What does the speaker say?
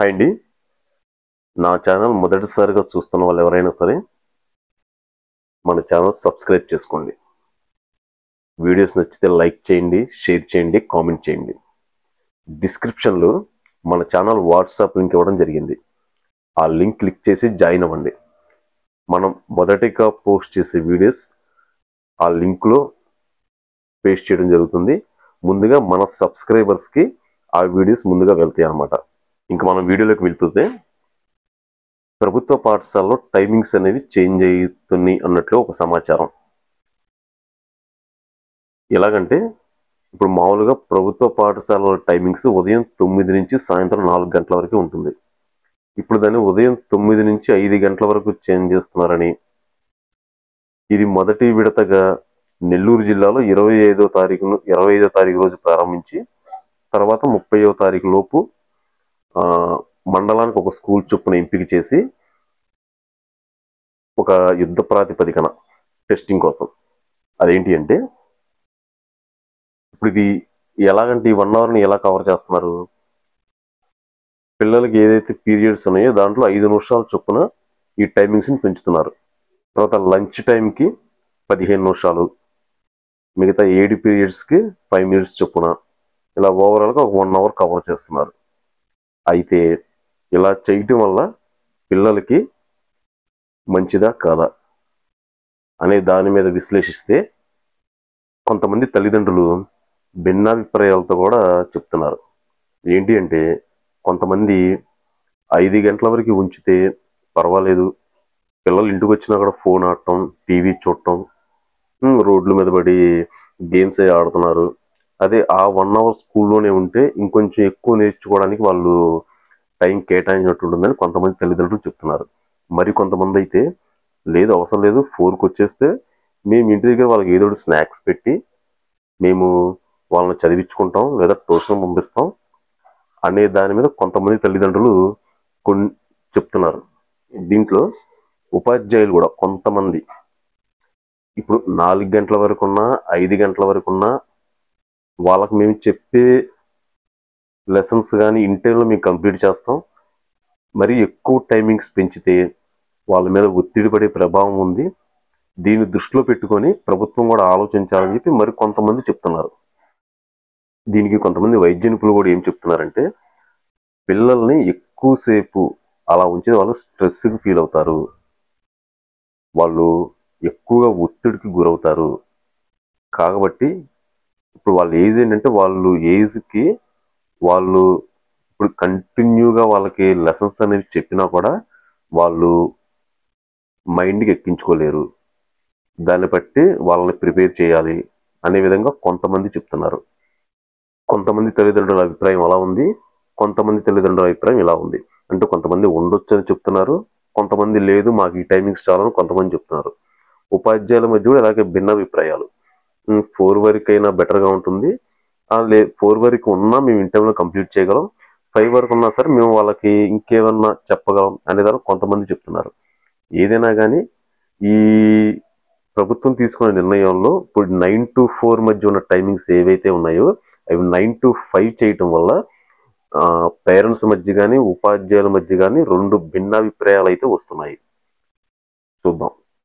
Hi అండి. నా channel మొదటిసారిగా చూస్తున్న వాళ్ళు ఎవరైనా సరే మన ఛానల్ సబ్స్క్రైబ్ చేసుకోండి. వీడియోస్ నచ్చితే లైక్ చేయండి, షేర్ చేయండి, కామెంట్ చేయండి. డిస్క్రిప్షన్లో మన ఛానల్ వాట్సాప్ లింక్ ఇవ్వడం జరిగింది. ఆ లింక్ క్లిక్ చేసి జాయిన్ అవ్వండి. మనం మొదటిగా పోస్ట్ చేసే వీడియోస్ ఆ లింక్లో పేస్ట్ చేయడం జరుగుతుంది. ముందుగా మన సబ్స్క్రైబర్స్కి ఆ వీడియోస్ ముందుగా వెళ్తాయి అన్నమాట. ఇంకా మనం వీడియోలోకి వెళ్ళిపోతే ప్రభుత్వ పాఠశాలలో టైమింగ్స్ అనేవి చేంజ్ అవుతున్నాయి అన్నట్లు ఒక సమాచారం. ఎలాగంటే ఇప్పుడు మామూలుగా ప్రభుత్వ పాఠశాలల టైమింగ్స్ ఉదయం 9 నుంచి సాయంత్రం 4 గంటల వరకు ఉంటుంది. ఇప్పుడు దాన్ని ఉదయం 9 నుంచి 5 గంటల వరకు చేంజ్ చేస్తున్నారని, ఇది మొదటి విడతగా నెల్లూరు జిల్లాలో 25వ తారీఖు రోజు ప్రారంభించి తర్వాత 30వ తారీఖు లోపు మండలానికి ఒక స్కూల్ చొప్పున ఎంపిక చేసి ఒక యుద్ధ ప్రాతిపదికన టెస్టింగ్ కోసం. అదేంటి అంటే ఇప్పుడు ఇది ఎలాగంటే ఈ 1 అవర్ని ఎలా కవర్ చేస్తున్నారు, పిల్లలకి ఏదైతే పీరియడ్స్ ఉన్నాయో దాంట్లో 5 నిమిషాల చొప్పున ఈ టైమింగ్స్ని పెంచుతున్నారు. తర్వాత లంచ్ టైంకి 15 నిమిషాలు, మిగతా 7 పీరియడ్స్కి 5 మినిట్స్ చొప్పున, ఇలా ఓవరాల్గా ఒక 1 అవర్ కవర్ చేస్తున్నారు. అయితే ఇలా చేయటం వల్ల పిల్లలకి మంచిదా కాదా అనే దాని మీద విశ్లేషిస్తే కొంతమంది తల్లిదండ్రులు భిన్నాభిప్రాయాలతో కూడా చెప్తున్నారు. ఏంటి అంటే కొంతమంది 5 గంటల వరకు ఉంచితే పర్వాలేదు, పిల్లలు ఇంటికి వచ్చినా కూడా ఫోన్ ఆడటం, టీవీ చూడటం, రోడ్ల మీద పడి గేమ్స్ అవి ఆడుతున్నారు. అదే ఆ 1 అవర్ స్కూల్లోనే ఉంటే ఇంకొంచెం ఎక్కువ నేర్చుకోవడానికి వాళ్ళు టైం కేటాయించినట్టు ఉంటుందని కొంతమంది తల్లిదండ్రులు చెప్తున్నారు. మరి కొంతమంది అయితే లేదు, అవసరం లేదు, 4కి వచ్చేస్తే మేము ఇంటి దగ్గర వాళ్ళకి ఏదో ఒకటి స్నాక్స్ పెట్టి మేము వాళ్ళని చదివించుకుంటాం లేదా ట్యూషన్ పంపిస్తాం అనే దాని మీద కొంతమంది తల్లిదండ్రులు కొన్ని చెప్తున్నారు. దీంట్లో ఉపాధ్యాయులు కూడా కొంతమంది ఇప్పుడు 4 గంటల వరకు ఉన్నా 5 గంటల వరకు ఉన్నా వాళ్ళకి మేము చెప్పే లెసన్స్ కానీ ఇంటర్లో మేము కంప్లీట్ చేస్తాం, మరి ఎక్కువ టైమింగ్స్ పెంచితే వాళ్ళ మీద ఒత్తిడి పడే ప్రభావం ఉంది, దీన్ని దృష్టిలో పెట్టుకొని ప్రభుత్వం కూడా ఆలోచించాలని చెప్పి మరి కొంతమంది చెప్తున్నారు. దీనికి కొంతమంది వైద్య నిపుణులు కూడా ఏం చెప్తున్నారంటే పిల్లల్ని ఎక్కువసేపు అలా ఉంచితే వాళ్ళు స్ట్రెస్కి ఫీల్ అవుతారు, వాళ్ళు ఎక్కువగా ఒత్తిడికి గురవుతారు. కాబట్టి ఇప్పుడు వాళ్ళ ఏజ్ ఏంటంటే వాళ్ళు ఏజ్కి వాళ్ళు ఇప్పుడు కంటిన్యూగా వాళ్ళకి లెసన్స్ అనేవి చెప్పినా కూడా వాళ్ళు మైండ్కి ఎక్కించుకోలేరు, దాన్ని బట్టి వాళ్ళని ప్రిపేర్ చేయాలి అనే విధంగా కొంతమంది చెప్తున్నారు. కొంతమంది తల్లిదండ్రుల అభిప్రాయం అలా ఉంది, కొంతమంది తల్లిదండ్రుల అభిప్రాయం ఇలా ఉంది. అంటే కొంతమంది ఉండొచ్చు అని చెప్తున్నారు, కొంతమంది లేదు మాకు ఈ టైమింగ్స్ చాలని కొంతమంది చెప్తున్నారు. ఉపాధ్యాయుల మధ్య కూడా ఇలాగే భిన్నాభిప్రాయాలు. 4 వరకు అయినా బెటర్గా ఉంటుంది, 4 వరకు ఉన్నా మేము ఇన్ టైంలో కంప్లీట్ చేయగలం, 5 వరకు ఉన్నా సరే మేము వాళ్ళకి ఇంకేమన్నా చెప్పగలం అనేదాన్ని కొంతమంది చెప్తున్నారు. ఏదైనా కానీ ఈ ప్రభుత్వం తీసుకునే నిర్ణయంలో ఇప్పుడు 9 to 4 మధ్య ఉన్న టైమింగ్స్ ఏవైతే ఉన్నాయో అవి 9 to 5 చేయటం వల్ల పేరెంట్స్ మధ్య కానీ ఉపాధ్యాయుల మధ్య కానీ 2 భిన్నాభిప్రాయాలు అయితే వస్తున్నాయి. చూద్దాం.